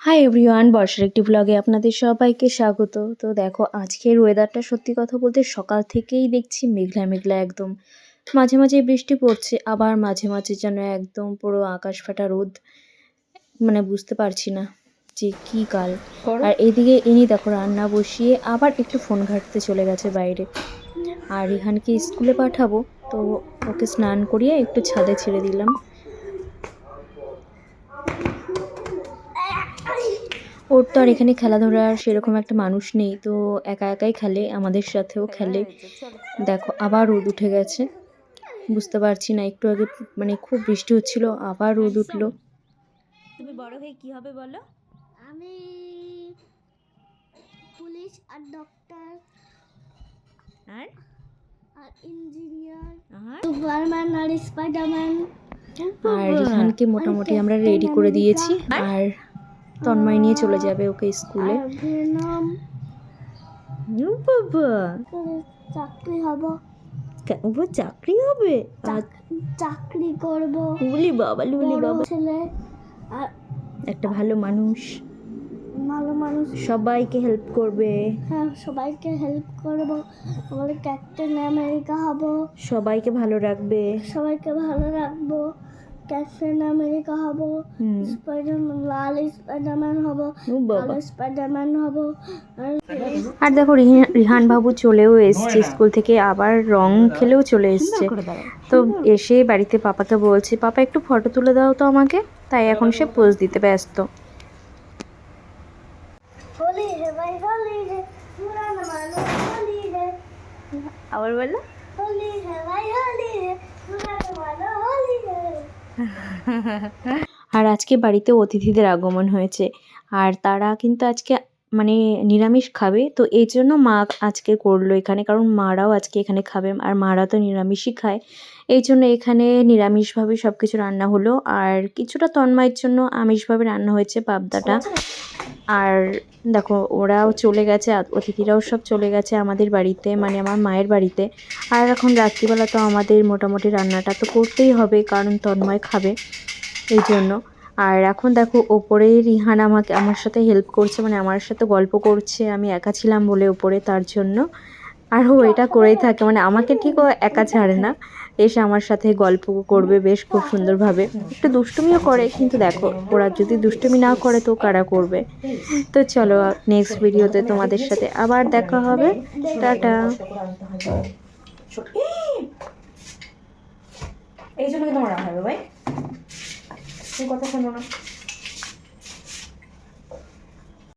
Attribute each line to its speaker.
Speaker 1: Hi everyone, বর্ষার একটি ব্লগে আপনাদের সবাইকে স্বাগত। তো দেখো, আজকের ওয়েদারটা সত্যি কথা বলতে সকাল থেকেই দেখছি মেঘলা মেঘলা একদম। মাঝে মাঝে বৃষ্টি পড়ছে, আবার মাঝে মাঝে যেন একদম পুরো আকাশ ফাটা রোদ। মানে বুঝতে পারছি না যে কী কাল। আর এদিকে ইনি দেখো রান্না বসিয়ে আবার একটু ফোন ঘাঁটতে চলে গেছে বাইরে। আর রিহানকে স্কুলে পাঠাবো, তো ওকে স্নান করিয়ে একটু ছাদে ছেড়ে দিলাম। ওর তো আর এখানে খেলাধুলার সেরকম একটা মানুষ নেই, তো একা একাই খেলে, আমাদের সাথেও খেলে। দেখো আবার রোদ উঠে গেছে, বুঝতে পারছি না, একটু আগে মানে খুব বৃষ্টি হচ্ছিল, আবার রোদ উঠলো।
Speaker 2: তুমি বড় হয়ে কি হবে বলো?
Speaker 3: আমি পুলিশ আর ডক্টর
Speaker 2: আর
Speaker 3: আর ইঞ্জিনিয়ার
Speaker 2: আর
Speaker 3: সুপারম্যান আর স্পাইডারম্যান।
Speaker 1: আর রিহানকে মোটামুটি আমরা রেডি করে দিয়েছি, আর তন্ময় নিয়ে চলে যাবে ওকে স্কুলে।
Speaker 3: আর ভেনম
Speaker 2: বাবা,
Speaker 3: চাকরি হব,
Speaker 2: ও চাকরি হবে?
Speaker 3: চাকরি করব,
Speaker 2: লুলি বাবা, লুলি
Speaker 3: বড়
Speaker 2: বাবা,
Speaker 3: ছেলে আর
Speaker 2: একটা ভালো মানুষ,
Speaker 3: ভালো মানুষ,
Speaker 2: সবাইকে হেল্প করবে।
Speaker 3: হ্যাঁ সবাইকে হেল্প করব, বলে ক্যাপ্টেন আমেরিকা হব,
Speaker 2: সবাইকে ভালো রাখবে,
Speaker 3: সবাইকে ভালো রাখবো, ক্যাপ্টেন আমেরিকা হব, স্পাইডারম্যান লাল স্পাইডারম্যান হব,
Speaker 2: ও বাবা।
Speaker 3: কালো স্পাইডারম্যান হব।
Speaker 1: আর দেখো রিহান বাবু চলেও এসছে স্কুল থেকে, আবার রং খেলেও চলে এসছে। তো এসে বাড়িতে পাপাকে বলছে, পাপা একটু ফটো তুলে দাও তো আমাকে, তাই এখন সে পোজ দিতে ব্যস্ত।
Speaker 3: হোলি রে ভাই হোলি রে, পুরানো মানুষ হোলি রে,
Speaker 2: আবার বলো।
Speaker 3: হোলি রে ভাই হোলি রে, পুরানো মানুষ হোলি রে।
Speaker 1: আর আজকে বাড়িতে অতিথিদের আগমন হয়েছে, আর তারা কিন্তু আজকে মানে নিরামিষ খাবে, তো এই জন্য মা আজকে করলো এখানে, কারণ মারাও আজকে এখানে খাবে, আর মারা তো নিরামিষই খায়, এই জন্য এখানে নিরামিষভাবে সব কিছু রান্না হলো। আর কিছুটা তন্ময়ের জন্য আমিষভাবে রান্না হয়েছে পাবদাটা। আর দেখো ওরাও চলে গেছে, অতিথিরাও সব চলে গেছে আমাদের বাড়িতে, মানে আমার মায়ের বাড়িতে। আর এখন রাত্রিবেলা তো আমাদের মোটামুটি রান্নাটা তো করতেই হবে, কারণ তন্ময় খাবে, এই জন্য। আর এখন দেখো ওপরে রিহান আমার সাথে হেল্প করছে, মানে আমার সাথে গল্প করছে, আমি একা ছিলাম বলে ওপরে, তার জন্য। আর ও এটা করেই থাকে, মানে আমাকে ঠিক ও একা ছাড়ে না, এসে আমার সাথে গল্প করবে বেশ খুব সুন্দরভাবে। একটু দুষ্টুমিও করে, কিন্তু দেখো ওরা যদি দুষ্টুমি না করে তো কারা করবে। তো চলো নেক্সট ভিডিওতে তোমাদের সাথে আবার দেখা হবে, টাটা।
Speaker 2: এই জন্য তোমার রাখা হবে ভাই, কথা শোনো না।